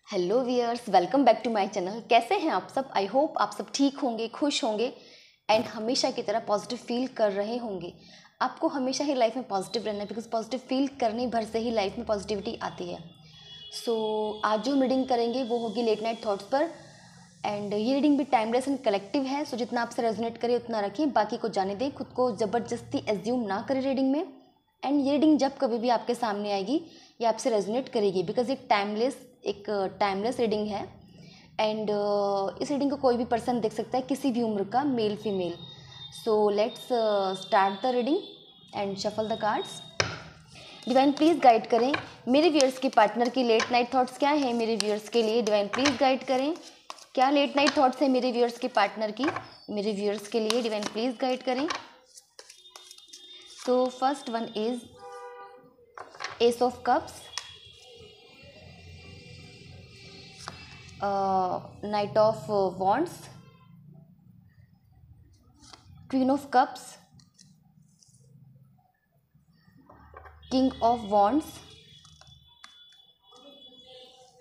Hello viewers, welcome back to my channel. कैसे हैं आप सब? आई होप आप सब ठीक होंगे, खुश होंगे एंड हमेशा की तरह पॉजिटिव फील कर रहे होंगे। आपको हमेशा ही लाइफ में पॉजिटिव रहना है बिकॉज पॉजिटिव फील करने भर से ही लाइफ में पॉजिटिविटी आती है। आज जो हम रीडिंग करेंगे वो होगी लेट नाइट थॉट्स पर एंड ये रीडिंग भी टाइमलेस एंड कलेक्टिव है। जितना आपसे रेजोनेट करे उतना रखें, बाकी को जाने दें, खुद को ज़बरदस्ती एज्यूम ना करें रीडिंग में। एंड ये रीडिंग जब कभी भी आपके सामने आएगी ये आपसे रेजोनेट करेगी बिकॉज एक टाइमलेस रीडिंग है एंड इस रीडिंग को कोई भी पर्सन देख सकता है, किसी भी उम्र का, male female. So let's start the reading and shuffle the cards. Divine please guide करें मेरे व्यूअर्स के पार्टनर की लेट नाइट थॉट्स क्या है मेरे व्यूअर्स के लिए। डिवाइन प्लीज़ गाइड करें क्या लेट नाइट थॉट्स है मेरे व्यूअर्स के पार्टनर की मेरे व्यूअर्स के लिए। डिवाइन प्लीज़ गाइड करें। तो first one is S of cups, night of wands, queen of cups, king of wands,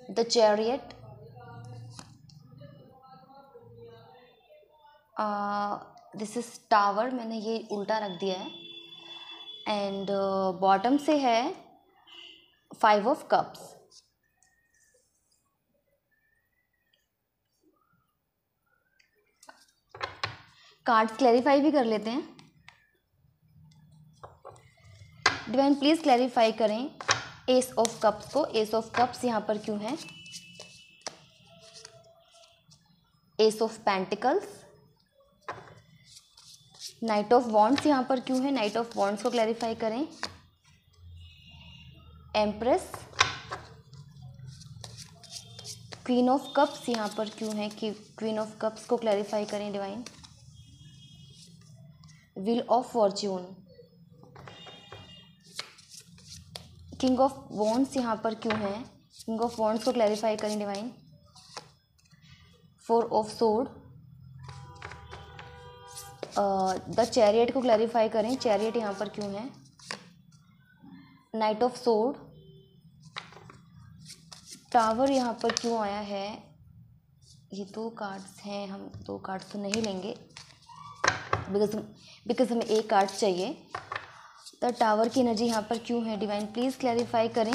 the chariot, this is tower, मैंने ये उल्टा रख दिया है एंड बॉटम से है five of cups. Cards clarify भी कर लेते हैं। डिवाइन प्लीज़ क्लैरिफाई करें एस ऑफ कप्स को। एस ऑफ कप्स यहाँ पर क्यों है? S of pentacles, night of wands यहाँ पर क्यों है? नाइट ऑफ वॉन्ड्स को क्लैरिफाई करें। एम्प्रेस, क्वीन ऑफ कप्स यहाँ पर क्यों है कि क्वीन ऑफ कप्स को क्लैरिफाई करें divine. Wheel of Fortune, king of wands यहाँ पर क्यों है? किंग ऑफ वॉन्ड्स को क्लैरिफाई करें divine. Four of sword, the chariot को क्लैरिफाई करें। चैरियट यहाँ पर क्यों है? नाइट ऑफ सोर्ड, टावर यहाँ पर क्यों आया है? ये दो कार्ड्स हैं, हम दो कार्ड्स तो नहीं लेंगे बिकॉज हमें एक कार्ड चाहिए। द टावर की एनर्जी यहाँ पर क्यों है? डिवाइन प्लीज़ क्लैरिफाई करें।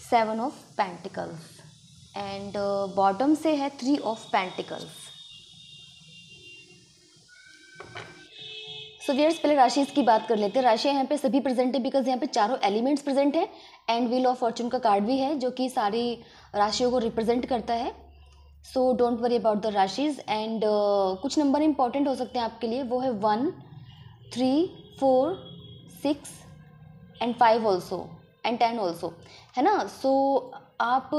Seven of pentacles and bottom से है three of pentacles. So viewers, पहले राशिज की बात कर लेते हैं। राशियाँ यहाँ पे सभी प्रेजेंट है बिकॉज यहाँ पे चारों एलिमेंट्स प्रेजेंट है एंड व्हील ऑफ फॉर्चून का कार्ड भी है जो कि सारी राशियों को रिप्रेजेंट करता है। So don't worry about the राशिज and कुछ नंबर इंपॉर्टेंट हो सकते हैं आपके लिए, वो है 1, 3, 4, 6 एंड 5 ऑल्सो एंड 10 ऑल्सो, है ना। सो आप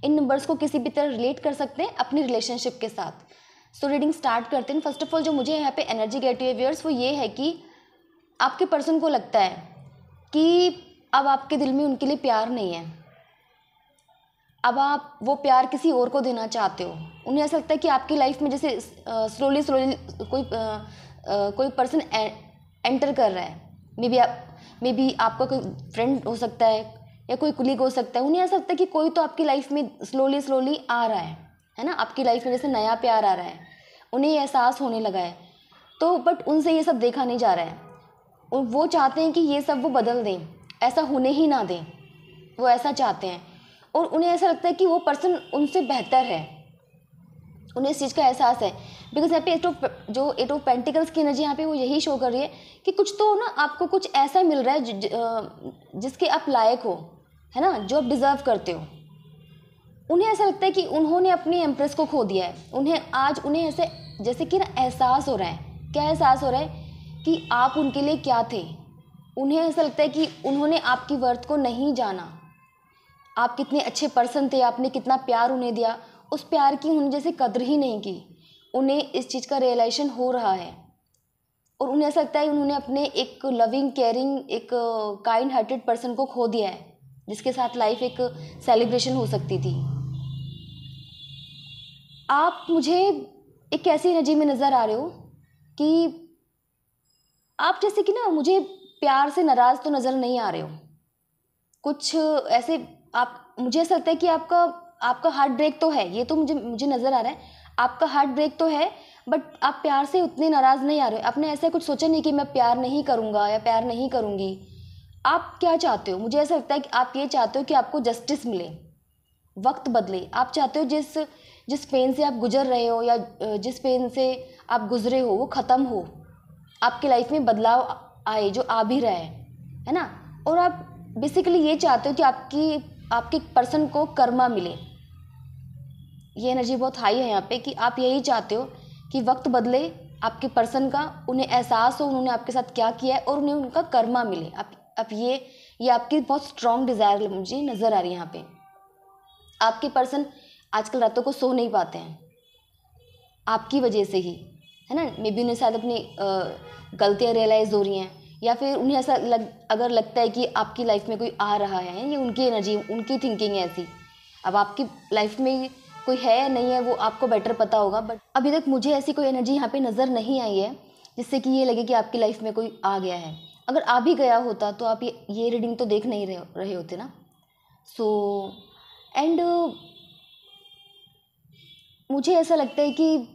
इन नंबर्स को किसी भी तरह रिलेट कर सकते हैं अपनी रिलेशनशिप के साथ। सो रीडिंग स्टार्ट करते हैं। फर्स्ट ऑफ ऑल जो मुझे यहाँ पे एनर्जी गेट हुई है व्यूअर्स वो ये है कि आपके पर्सन को लगता है कि अब आपके दिल में उनके लिए प्यार नहीं है, अब आप वो प्यार किसी और को देना चाहते हो। उन्हें ऐसा लगता है कि आपकी लाइफ में जैसे स्लोली कोई पर्सन एंटर कर रहा है। मे बी आपका कोई फ्रेंड हो सकता है या कोई कुलीग हो सकता है। उन्हें ऐसा लगता है कि कोई तो आपकी लाइफ में स्लोली आ रहा है ना, आपकी लाइफ में जैसे नया प्यार आ रहा है, उन्हें ये एहसास होने लगा है। तो बट उनसे ये सब देखा नहीं जा रहा है। वो चाहते हैं कि ये सब वो बदल दें, ऐसा होने ही ना दें, वो ऐसा चाहते हैं और उन्हें ऐसा लगता है कि वो पर्सन उनसे बेहतर है। उन्हें इस चीज़ का एहसास है बिकॉज यहाँ पे एट ऑफ पेंटिकल्स की एनर्जी यहाँ पे वो यही शो कर रही है कि कुछ तो ना आपको कुछ ऐसा मिल रहा है जिसके आप लायक हो, है ना, जो आप डिज़र्व करते हो। उन्हें ऐसा लगता है कि उन्होंने अपनी एम्प्रेस को खो दिया है। उन्हें ऐसे जैसे कि ना एहसास हो रहा है। क्या एहसास हो रहा है? कि आप उनके लिए क्या थे। उन्हें ऐसा लगता है कि उन्होंने आपकी वर्थ को नहीं जाना, आप कितने अच्छे पर्सन थे, आपने कितना प्यार उन्हें दिया, उस प्यार की उन्हें जैसे कदर ही नहीं की। उन्हें इस चीज़ का रियलाइजेशन हो रहा है और उन्हें ऐसा लगता है उन्होंने अपने एक लविंग, केयरिंग, एक काइंड हार्टेड पर्सन को खो दिया है जिसके साथ लाइफ एक सेलिब्रेशन हो सकती थी। आप मुझे एक ऐसी एनर्जी में नज़र आ रहे हो कि आप जैसे कि ना मुझे प्यार से नाराज़ तो नज़र नहीं आ रहे हो। कुछ ऐसे आप, मुझे ऐसा लगता है कि आपका हार्ट ब्रेक तो है, ये तो मुझे नज़र आ रहा है, आपका हार्ट ब्रेक तो है, बट आप प्यार से उतने नाराज़ नहीं आ रहे हो। आपने ऐसा कुछ सोचा नहीं कि मैं प्यार नहीं करूँगा या प्यार नहीं करूँगी। आप क्या चाहते हो? मुझे ऐसा लगता है कि आप ये चाहते हो कि आपको जस्टिस मिले, वक्त बदले। आप चाहते हो जिस पेन से आप गुजर रहे हो या जिस पेन से आप गुजरे हो वो ख़त्म हो, आपकी लाइफ में बदलाव आए, जो आ भी रहा है ना। और आप बेसिकली ये चाहते हो कि आपके पर्सन को कर्मा मिले। ये एनर्जी बहुत हाई है यहाँ पे कि आप यही चाहते हो कि वक्त बदले, आपके पर्सन का, उन्हें एहसास हो उन्होंने आपके साथ क्या किया है और उन्हें उनका कर्मा मिले। आप ये आपकी बहुत स्ट्रॉन्ग डिज़ायर मुझे नज़र आ रही है यहाँ पे। आपके पर्सन आजकल रातों को सो नहीं पाते हैं आपकी वजह से ही, है ना। मे बी उन्हें शायद अपनी गलतियाँ रियलाइज़ हो रही हैं, या फिर उन्हें ऐसा अगर लगता है कि आपकी लाइफ में कोई आ रहा है, ये उनकी एनर्जी, उनकी थिंकिंग है ऐसी। अब आपकी लाइफ में कोई है या नहीं है वो आपको बेटर पता होगा, बट अभी तक मुझे ऐसी कोई एनर्जी यहाँ पे नज़र नहीं आई है जिससे कि ये लगे कि आपकी लाइफ में कोई आ गया है। अगर आ भी गया होता तो आप ये रीडिंग तो देख नहीं रहे होते ना। सो एंड मुझे ऐसा लगता है कि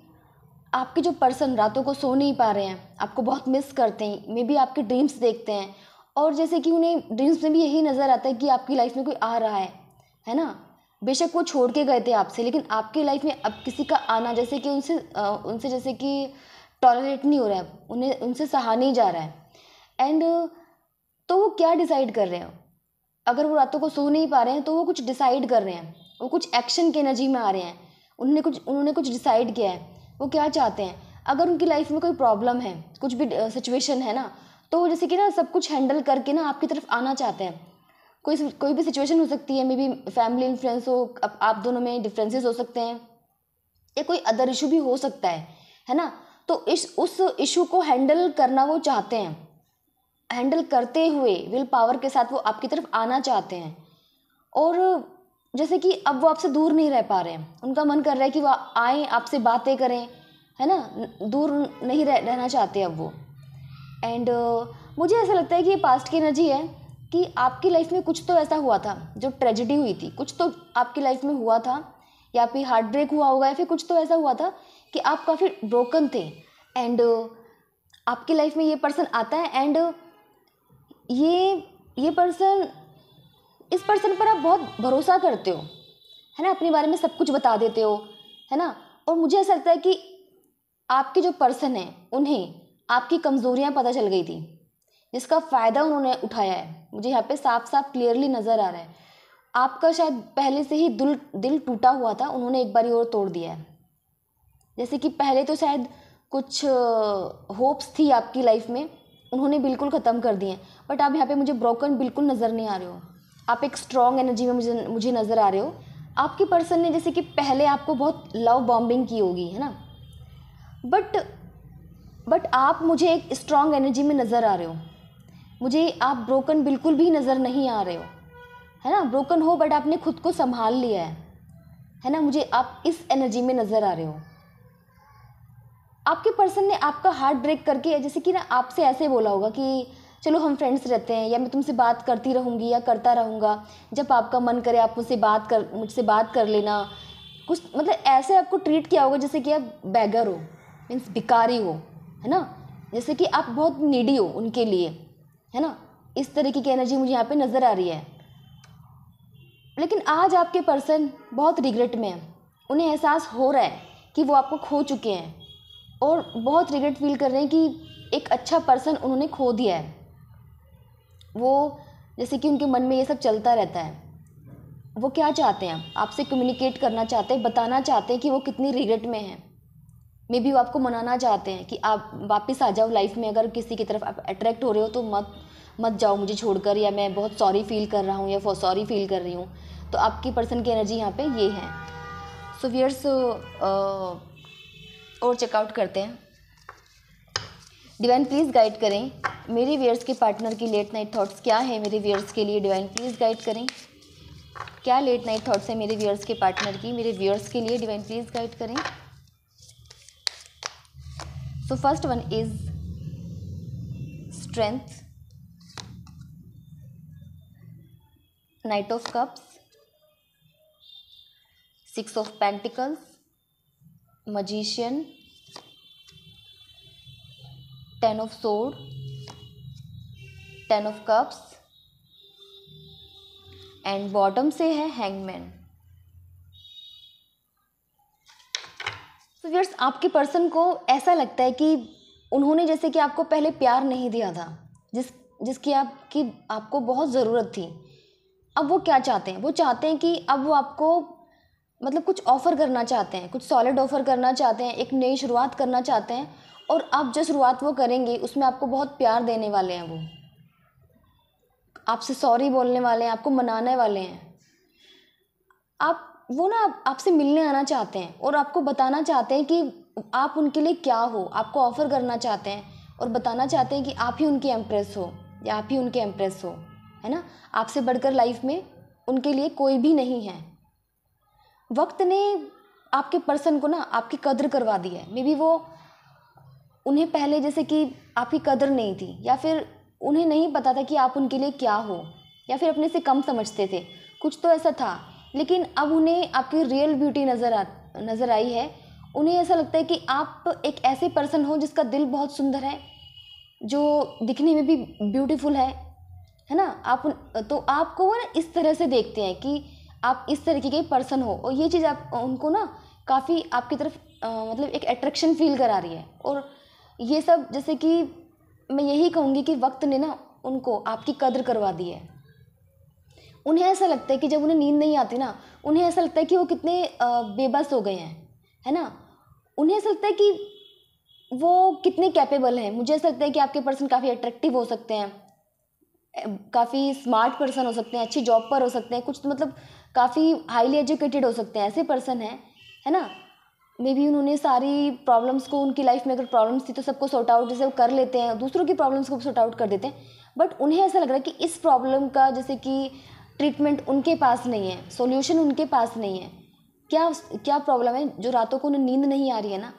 आपके जो पर्सन रातों को सो नहीं पा रहे हैं, आपको बहुत मिस करते हैं, मे बी आपके ड्रीम्स देखते हैं, और जैसे कि उन्हें ड्रीम्स में भी यही नज़र आता है कि आपकी लाइफ में कोई आ रहा है ना। बेशक वो छोड़ के गए थे आपसे, लेकिन आपकी लाइफ में अब किसी का आना जैसे कि उनसे जैसे कि टॉलरेट नहीं हो रहा है, उन्हें उनसे सहा नहीं जा रहा है। एंड तो वो क्या डिसाइड कर रहे हैं? अगर वो रातों को सो नहीं पा रहे हैं तो वो कुछ डिसाइड कर रहे हैं, वो कुछ एक्शन की एनर्जी में आ रहे हैं। उन्होंने कुछ डिसाइड किया है, वो क्या चाहते हैं। अगर उनकी लाइफ में कोई प्रॉब्लम है, कुछ भी सिचुएशन है ना, तो जैसे कि ना सब कुछ हैंडल करके ना आपकी तरफ आना चाहते हैं। कोई भी सिचुएशन हो सकती है, मे बी फैमिली इन्फ्लुएंस हो, आप दोनों में डिफरेंसेस हो सकते हैं, या कोई अदर इशू भी हो सकता है ना। तो उस इशू को हैंडल करना वो चाहते हैं, हैंडल करते हुए विल पावर के साथ वो आपकी तरफ आना चाहते हैं। और जैसे कि अब वो आपसे दूर नहीं रह पा रहे हैं, उनका मन कर रहा है कि वो आए, आपसे बातें करें, है ना, दूर नहीं रहना चाहते अब वो। एंड मुझे ऐसा लगता है कि ये पास्ट की एनर्जी है कि आपकी लाइफ में कुछ तो ऐसा हुआ था, जो ट्रेजेडी हुई थी, कुछ तो आपकी लाइफ में हुआ था, या फिर हार्ट ब्रेक हुआ होगा, या फिर कुछ तो ऐसा हुआ था कि आप काफ़ी ब्रोकन थे। एंड आपकी लाइफ में ये पर्सन आता है, एंड ये पर्सन, इस पर्सन पर आप बहुत भरोसा करते हो, है ना, अपने बारे में सब कुछ बता देते हो, है ना। और मुझे ऐसा लगता है कि आपके जो पर्सन है उन्हें आपकी कमज़ोरियाँ पता चल गई थी, जिसका फ़ायदा उन्होंने उठाया है। मुझे यहाँ पे साफ साफ क्लियरली नज़र आ रहा है। आपका शायद पहले से ही दिल टूटा हुआ था, उन्होंने एक बारी और तोड़ दिया है। जैसे कि पहले तो शायद कुछ होप्स थी आपकी लाइफ में, उन्होंने बिल्कुल ख़त्म कर दिए, बट आप यहाँ पे मुझे ब्रोकन बिल्कुल नज़र नहीं आ रहे हो। आप एक स्ट्रॉन्ग एनर्जी में मुझे नज़र आ रहे हो। आपके पर्सन ने जैसे कि पहले आपको बहुत लव बॉम्बिंग की होगी, है ना, बट आप मुझे एक स्ट्रॉन्ग एनर्जी में नज़र आ रहे हो। मुझे आप ब्रोकन बिल्कुल भी नज़र नहीं आ रहे हो, है ना। ब्रोकन हो बट आपने खुद को संभाल लिया है ना। मुझे आप इस एनर्जी में नज़र आ रहे हो। आपके पर्सन ने आपका हार्ट ब्रेक करके जैसे कि ना आपसे ऐसे बोला होगा कि चलो हम फ्रेंड्स रहते हैं, या मैं तुमसे बात करती रहूँगी या करता रहूँगा, जब आपका मन करे आप मुझसे बात कर लेना। कुछ मतलब ऐसे आपको ट्रीट किया होगा जैसे कि आप बैगर हो, मीन्स भिखारी हो, है ना, जैसे कि आप बहुत नीडी हो उनके लिए, है ना। इस तरीके की एनर्जी मुझे यहाँ पे नज़र आ रही है। लेकिन आज आपके पर्सन बहुत रिग्रेट में है, उन्हें एहसास हो रहा है कि वो आपको खो चुके हैं, और बहुत रिग्रेट फील कर रहे हैं कि एक अच्छा पर्सन उन्होंने खो दिया है। वो जैसे कि उनके मन में ये सब चलता रहता है। वो क्या चाहते हैं? आपसे कम्युनिकेट करना चाहते हैं, बताना चाहते हैं कि वो कितनी रिग्रेट में हैं। मे बी वो आपको मनाना चाहते हैं कि आप वापस आ जाओ लाइफ में। अगर किसी की तरफ आप अट्रैक्ट हो रहे हो तो मत जाओ मुझे छोड़कर, या मैं बहुत सॉरी फील कर रहा हूँ या सॉरी फील कर रही हूँ। तो आपकी पर्सन की एनर्जी यहाँ पे ये है। सो व्यूअर्स, और चेकआउट करते हैं। डिवाइन प्लीज़ गाइड करें मेरे व्यूअर्स के पार्टनर की लेट नाइट थॉट्स क्या है मेरे व्यूअर्स के लिए। डिवाइन प्लीज़ गाइड करें, क्या लेट नाइट थॉट्स है मेरे व्यूअर्स के पार्टनर की, मेरे व्यूअर्स के लिए। डिवाइन प्लीज़ गाइड करें। So first one is strength, night of cups, 6 of pentacles, magician, 10 of sword, 10 of cups and bottom से है हैंगमैन। तो व्यूअर्स, आपके पर्सन को ऐसा लगता है कि उन्होंने जैसे कि आपको पहले प्यार नहीं दिया था, जिसकी आपको बहुत ज़रूरत थी। अब वो क्या चाहते हैं? वो चाहते हैं कि अब वो आपको मतलब कुछ ऑफ़र करना चाहते हैं, कुछ सॉलिड ऑफ़र करना चाहते हैं, एक नई शुरुआत करना चाहते हैं। और अब जो शुरुआत वो करेंगे उसमें आपको बहुत प्यार देने वाले हैं। वो आपसे सॉरी बोलने वाले हैं, आपको मनाने वाले हैं। वो ना आपसे मिलने आना चाहते हैं और आपको बताना चाहते हैं कि आप उनके लिए क्या हो। आपको ऑफ़र करना चाहते हैं और बताना चाहते हैं कि आप ही उनकी एम्प्रेस हो या आप ही उनके एम्प्रेस हो, है ना। आपसे बढ़कर लाइफ में उनके लिए कोई भी नहीं है। वक्त ने आपके पर्सन को ना आपकी कदर करवा दी है। मे बी वो उन्हें पहले जैसे कि आपकी कदर नहीं थी, या फिर उन्हें नहीं पता था कि आप उनके लिए क्या हो, या फिर अपने से कम समझते थे, कुछ तो ऐसा था। लेकिन अब उन्हें आपकी रियल ब्यूटी नज़र आई है। उन्हें ऐसा लगता है कि आप एक ऐसे पर्सन हो जिसका दिल बहुत सुंदर है, जो दिखने में भी ब्यूटीफुल है ना। तो आपको वो ना इस तरह से देखते हैं कि आप इस तरीके के पर्सन हो। और ये चीज़ आप उनको ना काफ़ी आपकी तरफ मतलब एक अट्रैक्शन फील करा रही है। और ये सब जैसे कि मैं यही कहूँगी कि वक्त ने ना उनको आपकी कदर करवा दी है। उन्हें ऐसा लगता है कि जब उन्हें नींद नहीं आती ना, उन्हें ऐसा लगता है कि वो कितने बेबस हो गए हैं, है ना। उन्हें ऐसा लगता है कि वो कितने कैपेबल हैं। मुझे ऐसा लगता है कि आपके पर्सन काफ़ी अट्रैक्टिव हो सकते हैं, काफ़ी स्मार्ट पर्सन हो सकते हैं, अच्छी जॉब पर हो सकते हैं, कुछ तो मतलब काफ़ी हाईली एजुकेटेड हो सकते हैं। ऐसे पर्सन हैं, है ना। मे बी उन्होंने सारी प्रॉब्लम्स को, उनकी लाइफ में अगर प्रॉब्लम्स थी तो सबको सॉर्ट आउट जैसे वो कर लेते हैं, दूसरों की प्रॉब्लम्स को सॉर्ट आउट कर देते हैं। बट उन्हें ऐसा लग रहा है कि इस प्रॉब्लम का जैसे कि ट्रीटमेंट उनके पास नहीं है, सॉल्यूशन उनके पास नहीं है। क्या प्रॉब्लम है? जो रातों को उन्हें नींद नहीं आ रही है ना,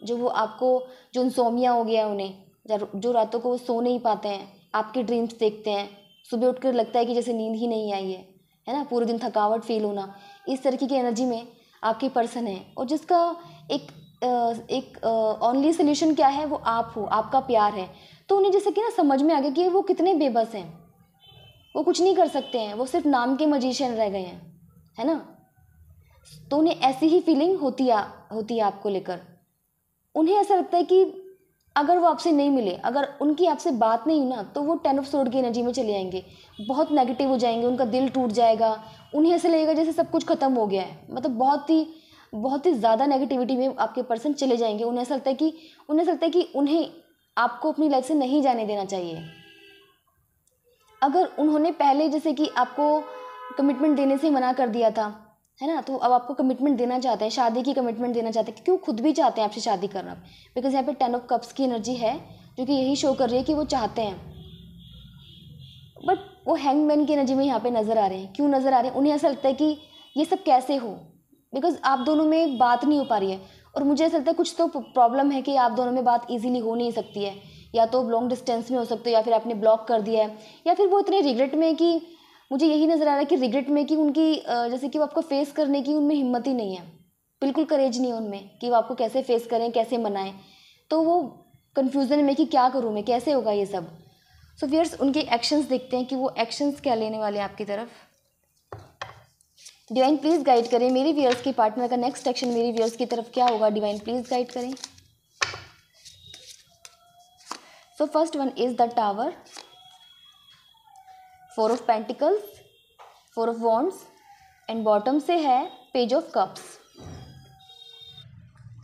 जो इंसोमिया हो गया है उन्हें, जो रातों को वो सो नहीं पाते हैं, आपके ड्रीम्स देखते हैं, सुबह उठकर लगता है कि जैसे नींद ही नहीं आई है ना, पूरे दिन थकावट फील होना, इस तरीके की एनर्जी में आपके पर्सन है। और जिसका एक ओनली सोल्यूशन क्या है? वो आप हो, आपका प्यार है। तो उन्हें जैसे कि ना समझ में आ गया कि वो कितने बेबस हैं, वो कुछ नहीं कर सकते हैं, वो सिर्फ नाम के मजिशियन रह गए हैं, है ना। तो उन्हें ऐसी ही फीलिंग होती है आपको लेकर। उन्हें ऐसा लगता है कि अगर वो आपसे नहीं मिले, अगर उनकी आपसे बात नहीं हुई ना, तो वो 10 ऑफ सोर्ड की एनर्जी में चले जाएंगे, बहुत नेगेटिव हो जाएंगे, उनका दिल टूट जाएगा। उन्हें ऐसा लगेगा जैसे सब कुछ खत्म हो गया है, मतलब बहुत ही ज़्यादा नेगेटिविटी में आपके पर्सन चले जाएंगे। उन्हें ऐसा लगता है कि उन्हें आपको अपनी लाइफ से नहीं जाने देना चाहिए। अगर उन्होंने पहले जैसे कि आपको कमिटमेंट देने से मना कर दिया था, है ना, तो अब आपको कमिटमेंट देना चाहते हैं, शादी की कमिटमेंट देना चाहते हैं, क्योंकि वो खुद भी चाहते हैं आपसे शादी करना। बिकॉज यहाँ पे 10 ऑफ कप्स की एनर्जी है, जो कि यही शो कर रही है कि वो चाहते हैं। बट वो हैंगमैन की एनर्जी में यहाँ पे नज़र आ रहे हैं। क्यों नज़र आ रहे हैं? उन्हें ऐसा लगता है कि ये सब कैसे हो, बिकॉज आप दोनों में बात नहीं हो पा रही है। और मुझे ऐसा लगता है कुछ तो प्रॉब्लम है कि आप दोनों में बात ईजिली हो नहीं सकती है। या तो लॉन्ग डिस्टेंस में हो सकते हो, या फिर आपने ब्लॉक कर दिया है, या फिर वो इतने रिग्रेट में कि मुझे यही नज़र आ रहा है कि रिग्रेट में कि उनकी जैसे कि वो आपको फेस करने की उनमें हिम्मत ही नहीं है, बिल्कुल करेज नहीं है उनमें कि वो आपको कैसे फेस करें, कैसे मनाएं। तो वो कन्फ्यूज़न में कि क्या करूँ मैं, कैसे होगा ये सब। सो व्यूअर्स, उनके एक्शंस देखते हैं कि वो एक्शंस क्या लेने वाले हैं आपकी तरफ। डिवाइन प्लीज़ गाइड करें मेरी व्यूअर्स के पार्टनर का नेक्स्ट एक्शन मेरी व्यूअर्स की तरफ क्या होगा। डिवाइन प्लीज़ गाइड करें। So first one is the tower, 4 of pentacles, 4 of wands and bottom से है page of cups.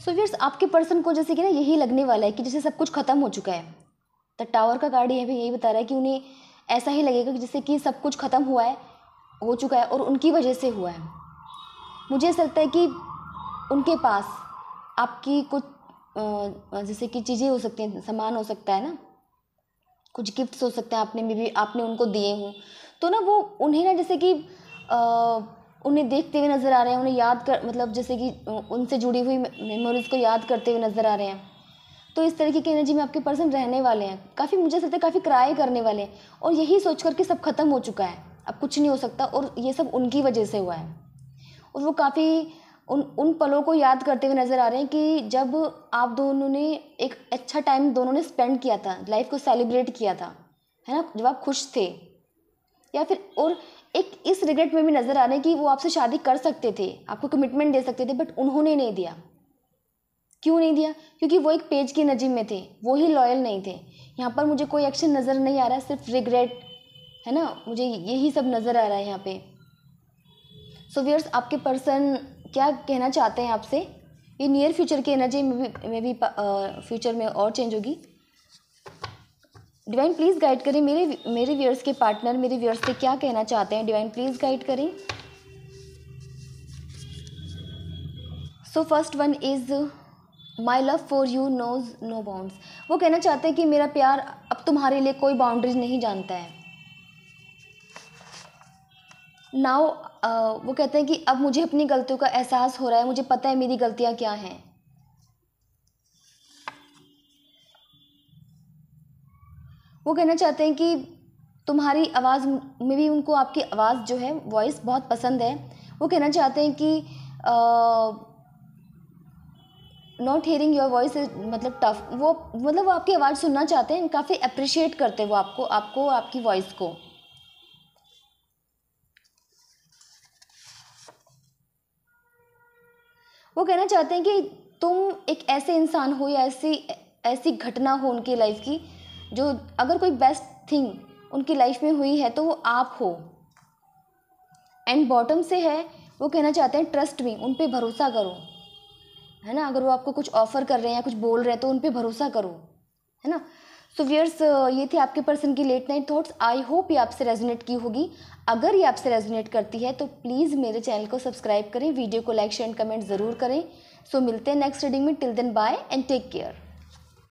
So viewers, आपके पर्सन को जैसे कि ना यही लगने वाला है कि जैसे सब कुछ खत्म हो चुका है। द टावर का कार्ड यही बता रहा है कि उन्हें ऐसा ही लगेगा कि जैसे कि सब कुछ खत्म हो चुका है और उनकी वजह से हुआ है। मुझे ऐसा लगता है कि उनके पास आपकी कुछ जैसे कि चीज़ें हो सकती हैं, सामान हो सकता है ना, कुछ गिफ्ट्स हो सकते हैं आपने उनको दिए हों। तो ना वो उन्हें ना जैसे कि उन्हें देखते हुए नज़र आ रहे हैं, उन्हें याद कर मतलब जैसे कि उनसे जुड़ी हुई मेमोरीज़ को याद करते हुए नज़र आ रहे हैं। तो इस तरीके की एनर्जी में आपके पर्सन रहने वाले हैं। काफ़ी मुझे लगता है काफ़ी क्राई करने वाले हैं, और यही सोच कर कि सब खत्म हो चुका है, अब कुछ नहीं हो सकता, और ये सब उनकी वजह से हुआ है। और वो काफ़ी उन पलों को याद करते हुए नज़र आ रहे हैं कि जब आप दोनों ने एक अच्छा टाइम दोनों ने स्पेंड किया था, लाइफ को सेलिब्रेट किया था, है ना, जब आप खुश थे। या फिर और एक इस रिग्रेट में भी नज़र आ रहे हैं कि वो आपसे शादी कर सकते थे, आपको कमिटमेंट दे सकते थे, बट उन्होंने नहीं दिया। क्यों नहीं दिया? क्योंकि वो एक पेज की नजीम में थे, वो ही लॉयल नहीं थे। यहाँ पर मुझे कोई एक्शन नज़र नहीं आ रहा है, सिर्फ रिग्रेट, है ना, मुझे यही सब नज़र आ रहा है यहाँ पे। सो व्यूअर्स, आपके पर्सन क्या कहना चाहते हैं आपसे? ये नियर फ्यूचर की एनर्जी में भी फ्यूचर में और चेंज होगी। डिवाइन प्लीज़ गाइड करें मेरे व्यूअर्स के पार्टनर मेरे व्यूअर्स से क्या कहना चाहते हैं। डिवाइन प्लीज़ गाइड करें। So first one is my love for you knows no bounds. वो कहना चाहते हैं कि मेरा प्यार अब तुम्हारे लिए कोई बाउंड्रीज नहीं जानता है। नाउ वो कहते हैं कि अब मुझे अपनी गलतियों का एहसास हो रहा है, मुझे पता है मेरी गलतियां क्या हैं। वो कहना चाहते हैं कि तुम्हारी आवाज़ में भी उनको आपकी आवाज़ जो है, वॉइस बहुत पसंद है। वो कहना चाहते हैं कि not hearing your voice is मतलब टफ। वो आपकी आवाज़ सुनना चाहते हैं, काफ़ी अप्रिशिएट करते हैं वो आपको आपकी वॉइस को। वो कहना चाहते हैं कि तुम एक ऐसे इंसान हो या ऐसी घटना हो उनकी लाइफ की, जो अगर कोई बेस्ट थिंग उनकी लाइफ में हुई है तो वो आप हो। एंड बॉटम से है, वो कहना चाहते हैं ट्रस्ट मी, उन पे भरोसा करो, है ना। अगर वो आपको कुछ ऑफर कर रहे हैं या कुछ बोल रहे हैं तो उन पे भरोसा करो, है ना। सो व्यूअर्स, ये थे आपके पर्सन की late night thoughts. I hope ये आपसे रेजोनेट की होगी। अगर ये आपसे रेजोनेट करती है तो प्लीज़ मेरे चैनल को सब्सक्राइब करें, वीडियो को लाइक शेयर एंड कमेंट ज़रूर करें। सो मिलते हैं नेक्स्ट रीडिंग में। Till then bye and take care.